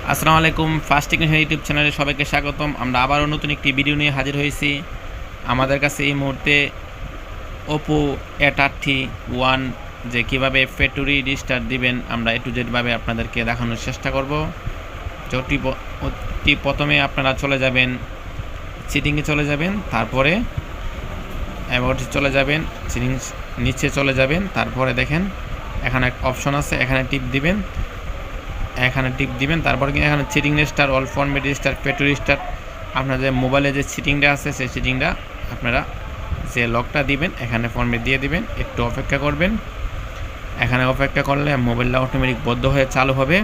আসসালামু আলাইকুম। First technician YouTube চ্যানেলে সবাইকে স্বাগতম। আমরা আবারও নতুন একটি ভিডিও নিয়ে হাজির হয়েছি। আমাদের কাছে এই মুহূর্তে ওপো A30 যে কীভাবে ফ্যাক্টরি রিস্টার্ট দিবেন আমরা A to Z ভাবে আপনাদেরকে দেখানোর চেষ্টা করব। অতি প্রথমে আপনারা চলে যাবেন সেটিংয়ে চলে যাবেন, তারপরে অ্যাবাউটে চলে যাবেন, সেটিংস নিচে চলে যাবেন, তারপরে দেখেন এখানে একটা অপশন আছে, এখানে টিপ দিবেন, তারপরে কিন্তু এখানে setting register, all format register, factory register, আপনাদের মোবাইলে যে সেটিংটা আছে সেই সেটিংটা আপনারা যে লকটা দিবেন এখানে ফরম্যাট দিয়ে দিবেন। একটু অপেক্ষা করবেন। এখানে অপেক্ষা করলে মোবাইলটা অটোমেটিক বন্ধ হয়ে চালু হবে।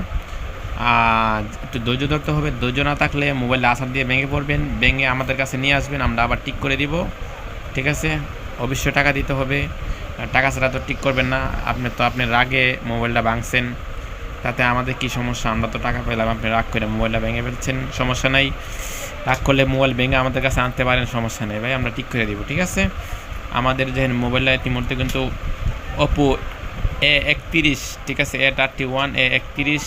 আর একটু ধৈর্য ধরতে হবে। ধৈর্য না থাকলে মোবাইলটা আসার দিয়ে ভেঙে পড়বেন। ভেঙে আমাদের কাছে নিয়ে আসবেন, আমরা আবার ঠিক করে দিব। ঠিক আছে, অবশ্যই টাকা দিতে হবে। টাকা ছাড়া তো ঠিক করবেন না। আপনি রাগে মোবাইলটা ভাঙছেন, তাতে আমাদের কি সমস্যা? আমরা তো টাকা পেলাম, আপনি রাগ করে মোবাইলটা ভেঙে ফেলছেন, সমস্যা নাই। রাগ করলে মোবাইল ভেঙে আমাদের কাছে আনতে পারেন, সমস্যা নেই ভাই, আমরা ঠিক করে দিব। ঠিক আছে, আমাদের যে মোবাইলটা ইতিমধ্যে কিন্তু ওপো A31, ঠিক আছে, A31 A31,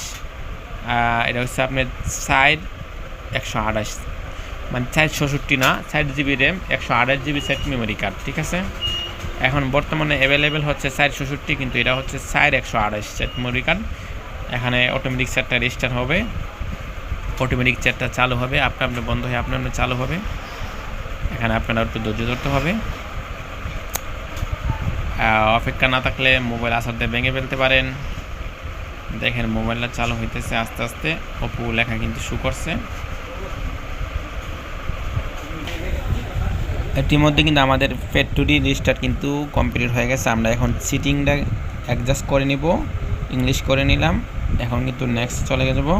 এটা হচ্ছে আপনার 128, মানে 464 না, 4GB RAM, 128GB set memory card. ঠিক আছে, এখন বর্তমানে অ্যাভেলেবেল হচ্ছে 464, কিন্তু এটা হচ্ছে 128 সেট মেমোরি কার্ড। এখানে অটোমেটিক সেটটা রেজিস্টার হবে, অটোমেটিক সেটটা চালু হবে, আপনি বন্ধ হয়ে আপনার চালু হবে। এখানে আপনারা একটু ধৈর্য ধরতে হবে। অপেক্ষা না থাকলে মোবাইল আসাতে ভেঙে ফেলতে পারেন। দেখেন মোবাইলটা চালু হইতেছে আস্তে আস্তে, ওপো লেখা কিন্তু শো করছে। এটির মধ্যে কিন্তু আমাদের ফ্যাক্টরি রেজিস্টার কিন্তু কমপ্লিট হয়ে গেছে। আমরা এখন সিটিংটা অ্যাডজাস্ট করে নিব, ইংলিশ করে নিলাম। এখন কিন্তু নেক্সট চলে যাব।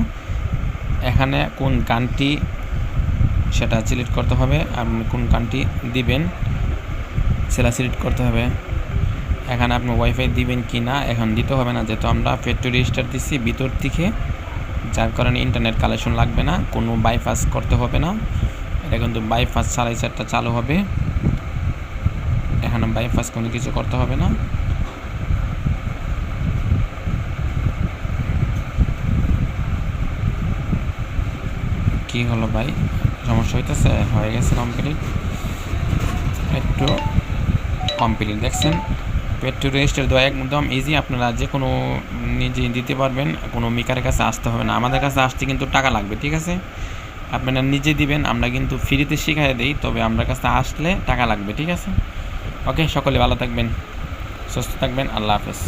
এখানে কোন গানটি সেটা সিলেক্ট করতে হবে, আপনি কোন গানটি দিবেন সেটা সিলেক্ট করতে হবে। এখানে আপনি ওয়াইফাই দিবেন কি না, এখন দিতে হবে না, যেহেতু আমরা ফ্যাক্টরি রেজিস্টার দিচ্ছি ভিতর থেকে, যার কারণে ইন্টারনেট কানেকশন লাগবে না, কোনো বাইপাস করতে হবে না। এটা কিন্তু বাইপাস ছাড়াই সেটটা চালু হবে। এখানে বাইপাস কোনো কিছু করতে হবে না। কি হলো ভাই, সমস্যা হইতেছে? হয়ে গেছে কমপ্লিট, একটু কমপ্লিট। দেখছেন ফ্যাক্টরি রেজিস্টার দেওয়া একদম ইজি, আপনারা যে কোনো নিজে দিতে পারবেন, কোনো মেকারের কাছে আসতে হবে না। আমাদের কাছে আসতে কিন্তু টাকা লাগবে। ঠিক আছে, আপনারা নিজে দিবেন, আমরা কিন্তু ফ্রিতে শিখাই দিই, তবে আমার কাছে আসলে টাকা লাগবে। ঠিক আছে, ওকে, সকলে ভালো থাকবেন, সুস্থ থাকবেন, আল্লাহ হাফেজ।